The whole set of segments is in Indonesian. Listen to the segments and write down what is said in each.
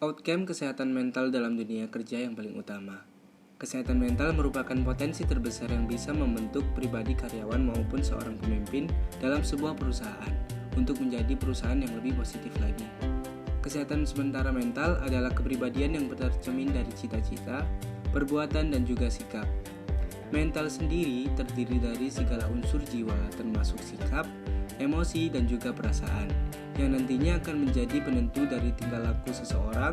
Outcome kesehatan mental dalam dunia kerja yang paling utama. Kesehatan mental merupakan potensi terbesar yang bisa membentuk pribadi karyawan maupun seorang pemimpin dalam sebuah perusahaan untuk menjadi perusahaan yang lebih positif lagi. Kesehatan sementara mental adalah kepribadian yang tercermin dari cita-cita, perbuatan, dan juga sikap. Mental sendiri terdiri dari segala unsur jiwa termasuk sikap, emosi, dan juga perasaan yang nantinya akan menjadi penentu dari tingkah laku seseorang,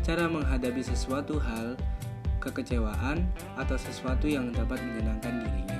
cara menghadapi sesuatu hal, kekecewaan, atau sesuatu yang dapat menyenangkan dirinya.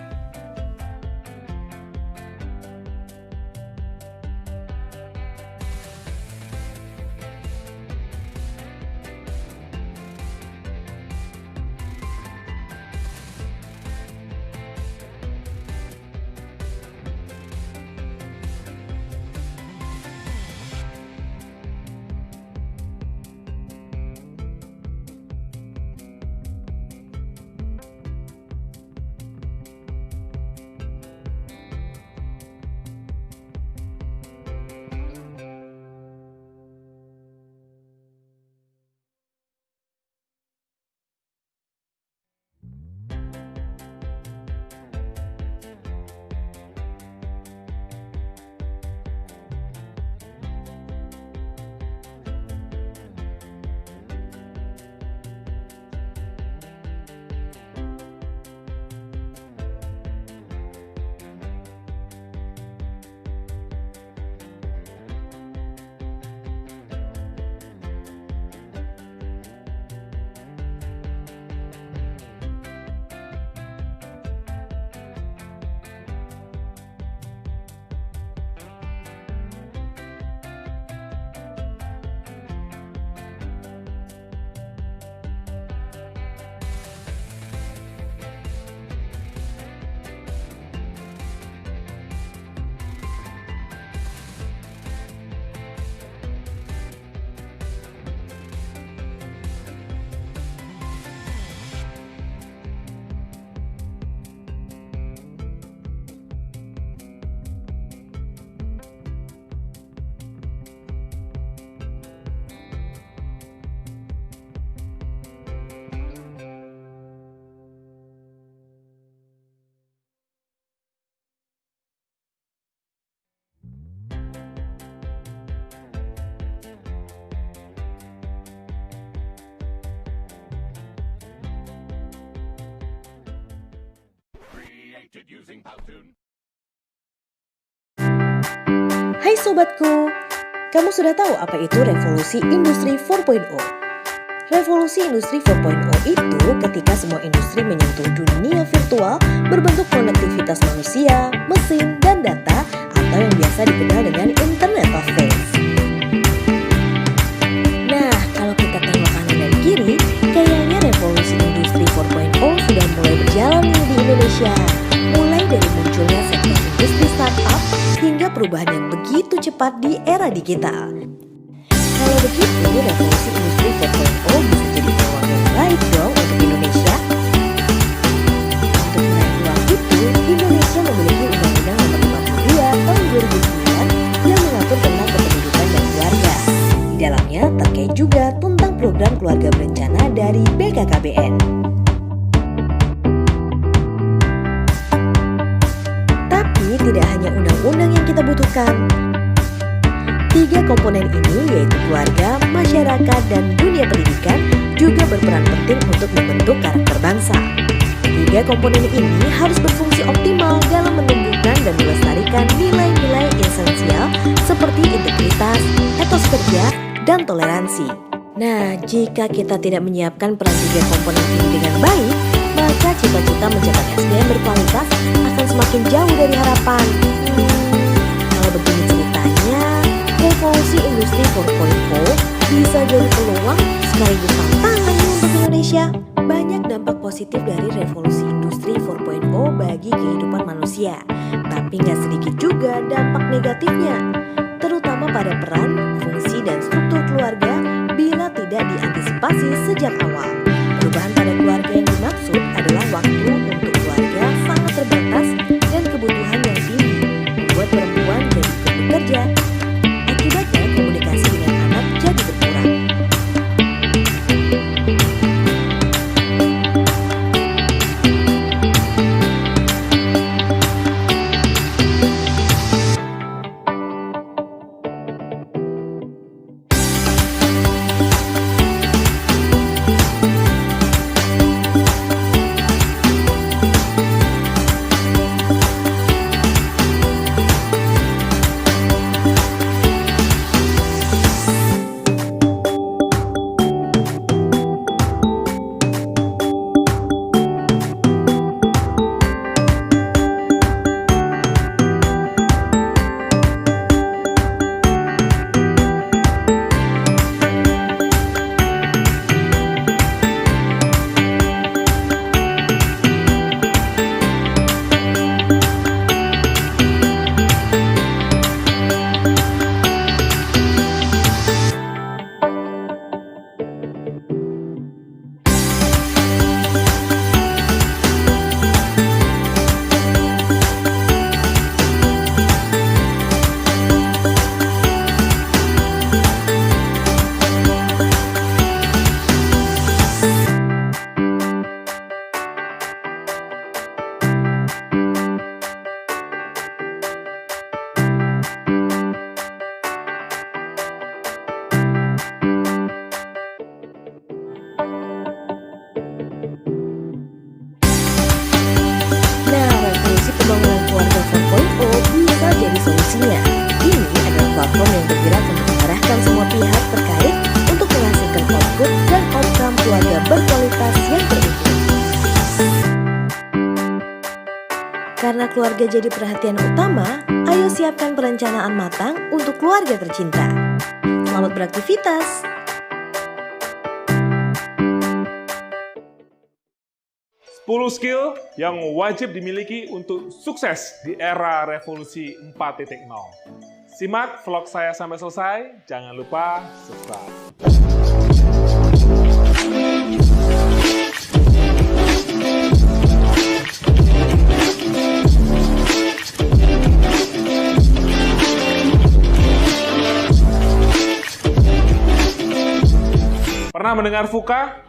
Hai sobatku, kamu sudah tahu apa itu revolusi industri 4.0? Revolusi industri 4.0 itu ketika semua industri menyentuh dunia virtual berbentuk konektivitas manusia, mesin, dan data atau yang biasa dikenal dengan Internet of Things. Nah, kalau kita tengok kanan dan kiri, kayaknya revolusi industri 4.0 sudah mulai berjalan nih di Indonesia. Mulai dari munculnya sektor industri startup hingga perubahan yang begitu cepat di era digital. Kalau begitu, revolusi industri 4.0 bisa jadi peluang yang baik dong untuk Indonesia. Untuk meraih peluang itu, Indonesia memiliki Undang-Undang Nomor 52 Tahun 2009 yang mengatur tentang kependudukan dan keluarga. Di dalamnya terkait juga tentang program keluarga berencana dari BKKBN. Tapi tidak hanya undang-undang yang kita butuhkan. 3 komponen ini yaitu keluarga, masyarakat, dan dunia pendidikan juga berperan penting untuk membentuk karakter bangsa. 3 komponen ini harus berfungsi optimal dalam menumbuhkan dan melestarikan nilai-nilai esensial seperti integritas, etos kerja, dan toleransi. Nah, jika kita tidak menyiapkan peran 3 komponen ini dengan baik, maka cita-cita mencetak SDM berkualitas akan semakin jauh dari harapan. Kalau begini ceritanya, revolusi industri 4.0 bisa jadi peluang sekaligus tantangan untuk Indonesia. Banyak dampak positif dari revolusi industri 4.0 bagi kehidupan manusia, tapi nggak sedikit juga dampak negatifnya, terutama pada peran, fungsi, dan struktur keluarga bila tidak diantisipasi sejak awal. Perubahan pada keluarga yang dimaksud adalah waktu untuk keluarga sangat terbatas dan kebutuhan yang tinggi, membuat perempuan jadi ikut bekerja. Akibatnya komunikasi dengan anak jadi berkurang. berkualitas yang terukur. Karena keluarga jadi perhatian utama, ayo siapkan perencanaan matang untuk keluarga tercinta. Selamat beraktivitas! Skill yang wajib dimiliki untuk sukses di era revolusi 4.0. Simak vlog saya sampai selesai, jangan lupa subscribe. Pernah mendengar VUCA?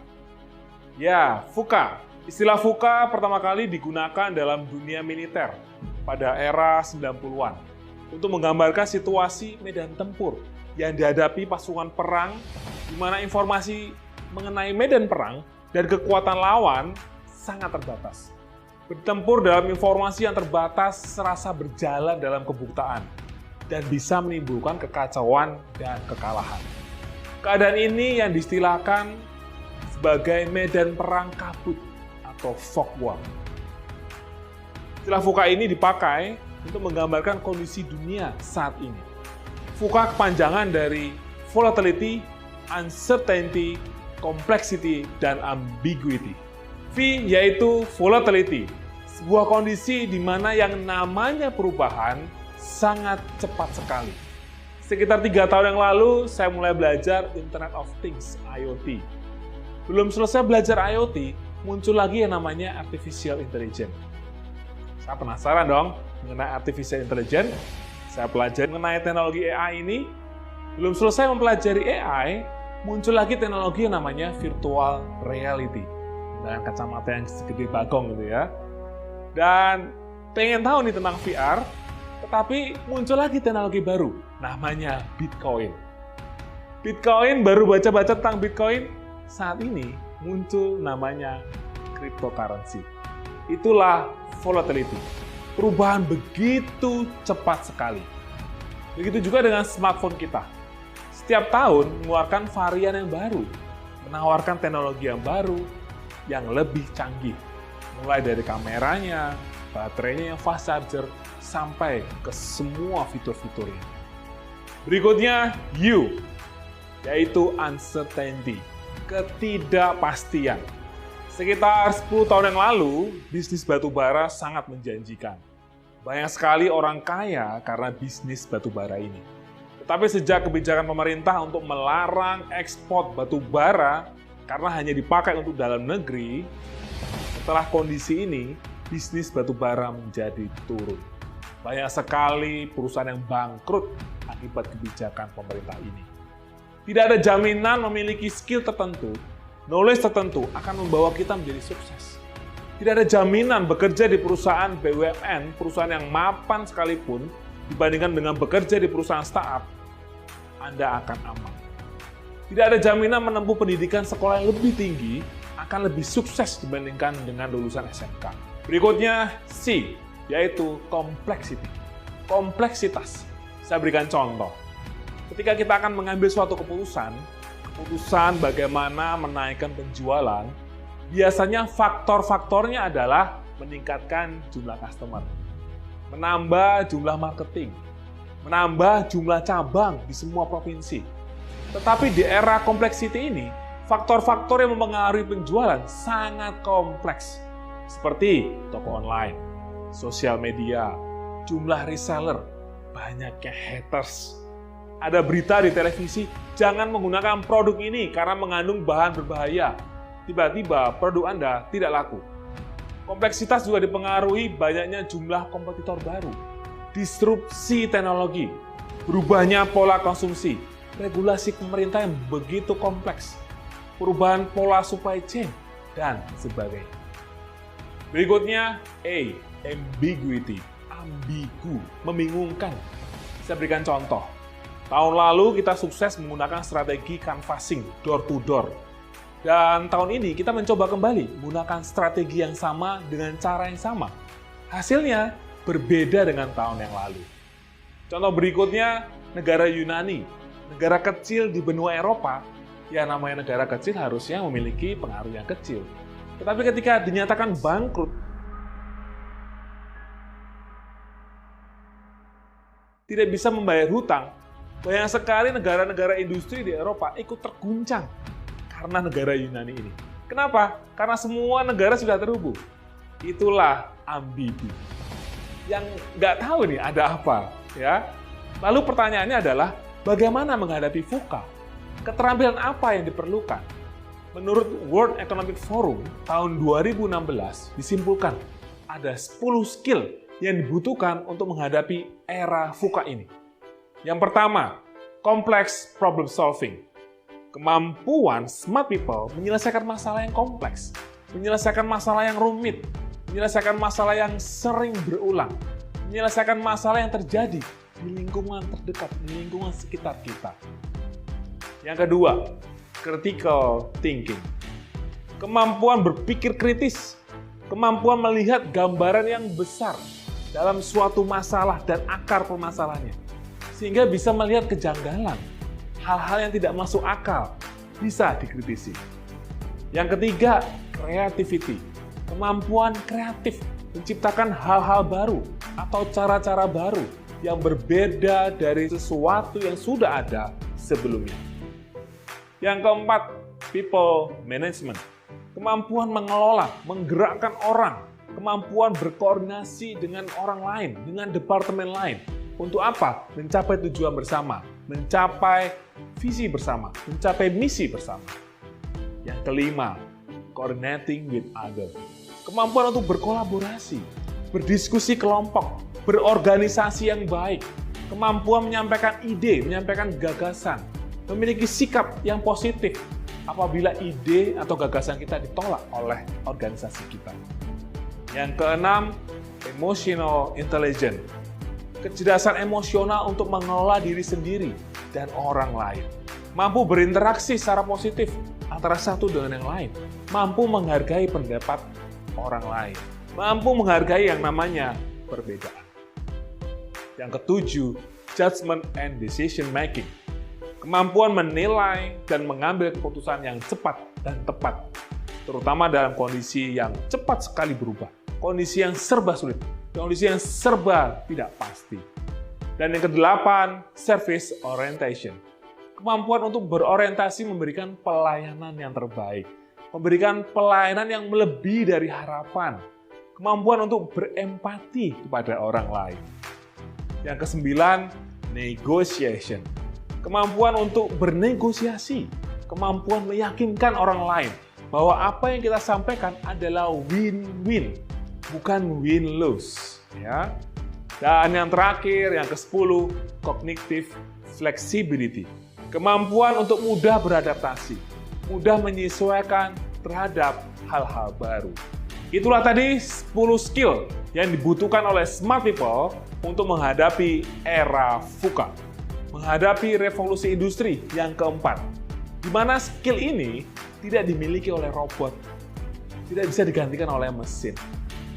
Ya, VUCA. Istilah VUCA pertama kali digunakan dalam dunia militer pada era 90-an untuk menggambarkan situasi medan tempur yang dihadapi pasukan perang di mana informasi mengenai medan perang dan kekuatan lawan sangat terbatas. Bertempur dalam informasi yang terbatas serasa berjalan dalam kebutaan dan bisa menimbulkan kekacauan dan kekalahan. Keadaan ini yang diistilahkan sebagai medan perang kabut atau fog war. Istilah VUCA ini dipakai untuk menggambarkan kondisi dunia saat ini. VUCA kepanjangan dari volatility, uncertainty, complexity, dan ambiguity. V yaitu volatility, sebuah kondisi di mana yang namanya perubahan sangat cepat sekali. Sekitar 3 tahun yang lalu, saya mulai belajar Internet of Things, IoT. Belum selesai belajar IoT, muncul lagi yang namanya Artificial Intelligence. Saya penasaran dong mengenai Artificial Intelligence. Saya pelajari mengenai teknologi AI ini. Belum selesai mempelajari AI, muncul lagi teknologi yang namanya Virtual Reality. Dengan kacamata yang segede bagong gitu ya. Dan pengen tahu nih tentang VR, tetapi muncul lagi teknologi baru, namanya Bitcoin. Bitcoin, baru baca-baca tentang Bitcoin, saat ini muncul namanya cryptocurrency. Itulah volatility. Perubahan begitu cepat sekali. Begitu juga dengan smartphone kita. Setiap tahun mengeluarkan varian yang baru, menawarkan teknologi yang baru, yang lebih canggih. Mulai dari kameranya, baterainya yang fast charger, sampai ke semua fitur-fiturnya. Berikutnya, U, yaitu uncertainty. Ketidakpastian. Sekitar 10 tahun yang lalu, bisnis batubara sangat menjanjikan. Banyak sekali orang kaya karena bisnis batubara ini. Tetapi sejak kebijakan pemerintah untuk melarang ekspor batubara karena hanya dipakai untuk dalam negeri, setelah kondisi ini, bisnis batubara menjadi turun. Banyak sekali perusahaan yang bangkrut akibat kebijakan pemerintah ini. Tidak ada jaminan memiliki skill tertentu, knowledge tertentu akan membawa kita menjadi sukses. Tidak ada jaminan bekerja di perusahaan BUMN, perusahaan yang mapan sekalipun, dibandingkan dengan bekerja di perusahaan startup, Anda akan aman. Tidak ada jaminan menempuh pendidikan sekolah yang lebih tinggi akan lebih sukses dibandingkan dengan lulusan SMK. Berikutnya C, yaitu complexity. Kompleksitas. Saya berikan contoh. Ketika kita akan mengambil suatu keputusan bagaimana menaikkan penjualan, biasanya faktor-faktornya adalah meningkatkan jumlah customer, menambah jumlah marketing, menambah jumlah cabang di semua provinsi. Tetapi di era complexity ini, faktor-faktor yang mempengaruhi penjualan sangat kompleks, seperti toko online, sosial media, jumlah reseller, banyaknya haters. Ada berita di televisi, jangan menggunakan produk ini karena mengandung bahan berbahaya. Tiba-tiba produk Anda tidak laku. Kompleksitas juga dipengaruhi banyaknya jumlah kompetitor baru, disrupsi teknologi, berubahnya pola konsumsi, regulasi pemerintah yang begitu kompleks, perubahan pola supply chain, dan sebagainya. Berikutnya, A, ambiguity, ambigu, membingungkan. Saya berikan contoh. Tahun lalu kita sukses menggunakan strategi canvassing door to door. Dan tahun ini kita mencoba kembali menggunakan strategi yang sama dengan cara yang sama. Hasilnya berbeda dengan tahun yang lalu. Contoh berikutnya, negara Yunani, negara kecil di benua Eropa, Ya namanya negara kecil harusnya memiliki pengaruh yang kecil. Tetapi ketika dinyatakan bangkrut, tidak bisa membayar hutang, banyak sekali negara-negara industri di Eropa ikut terguncang karena negara Yunani ini. Kenapa? Karena semua negara sudah terhubung. Itulah ambigu. Yang nggak tahu nih ada apa, ya. Lalu pertanyaannya adalah, bagaimana menghadapi VUCA? Keterampilan apa yang diperlukan? Menurut World Economic Forum tahun 2016 disimpulkan ada 10 skill yang dibutuhkan untuk menghadapi era VUCA ini. Yang pertama, complex problem solving. Kemampuan smart people menyelesaikan masalah yang kompleks, menyelesaikan masalah yang rumit, menyelesaikan masalah yang sering berulang, menyelesaikan masalah yang terjadi di lingkungan terdekat, di lingkungan sekitar kita. Yang kedua, critical thinking. Kemampuan berpikir kritis, kemampuan melihat gambaran yang besar dalam suatu masalah dan akar permasalahannya, sehingga bisa melihat kejanggalan, hal-hal yang tidak masuk akal, bisa dikritisi. Yang ketiga, creativity. Kemampuan kreatif, menciptakan hal-hal baru atau cara-cara baru yang berbeda dari sesuatu yang sudah ada sebelumnya. Yang keempat, people management. Kemampuan mengelola, menggerakkan orang, kemampuan berkoordinasi dengan orang lain, dengan departemen lain. Untuk apa? Mencapai tujuan bersama, mencapai visi bersama, mencapai misi bersama. Yang kelima, coordinating with others. Kemampuan untuk berkolaborasi, berdiskusi kelompok, berorganisasi yang baik, kemampuan menyampaikan ide, menyampaikan gagasan, memiliki sikap yang positif apabila ide atau gagasan kita ditolak oleh organisasi kita. Yang keenam, emotional intelligence. Kecerdasan emosional untuk mengelola diri sendiri dan orang lain. Mampu berinteraksi secara positif antara satu dengan yang lain. Mampu menghargai pendapat orang lain. Mampu menghargai yang namanya perbedaan. Yang ketujuh, judgment and decision making. Kemampuan menilai dan mengambil keputusan yang cepat dan tepat, terutama dalam kondisi yang cepat sekali berubah, kondisi yang serba sulit, kondisi yang serba tidak pasti. Dan yang kedelapan, service orientation. Kemampuan untuk berorientasi memberikan pelayanan yang terbaik, memberikan pelayanan yang melebihi dari harapan, kemampuan untuk berempati kepada orang lain. Yang kesembilan, negotiation. Kemampuan untuk bernegosiasi, kemampuan meyakinkan orang lain bahwa apa yang kita sampaikan adalah win-win, bukan win-lose. Ya. Dan yang terakhir, yang ke-10, cognitive flexibility. Kemampuan untuk mudah beradaptasi, mudah menyesuaikan terhadap hal-hal baru. Itulah tadi 10 skill yang dibutuhkan oleh smart people untuk menghadapi era VUCA, menghadapi revolusi industri yang keempat, di mana skill ini tidak dimiliki oleh robot, tidak bisa digantikan oleh mesin.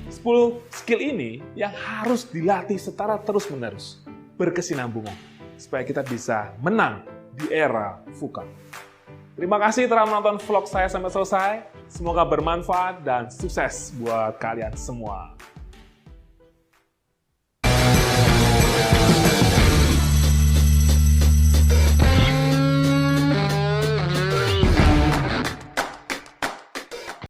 10 skill ini yang harus dilatih secara terus-menerus, berkesinambungan, supaya kita bisa menang di era VUCA. Terima kasih telah menonton vlog saya sampai selesai. Semoga bermanfaat dan sukses buat kalian semua.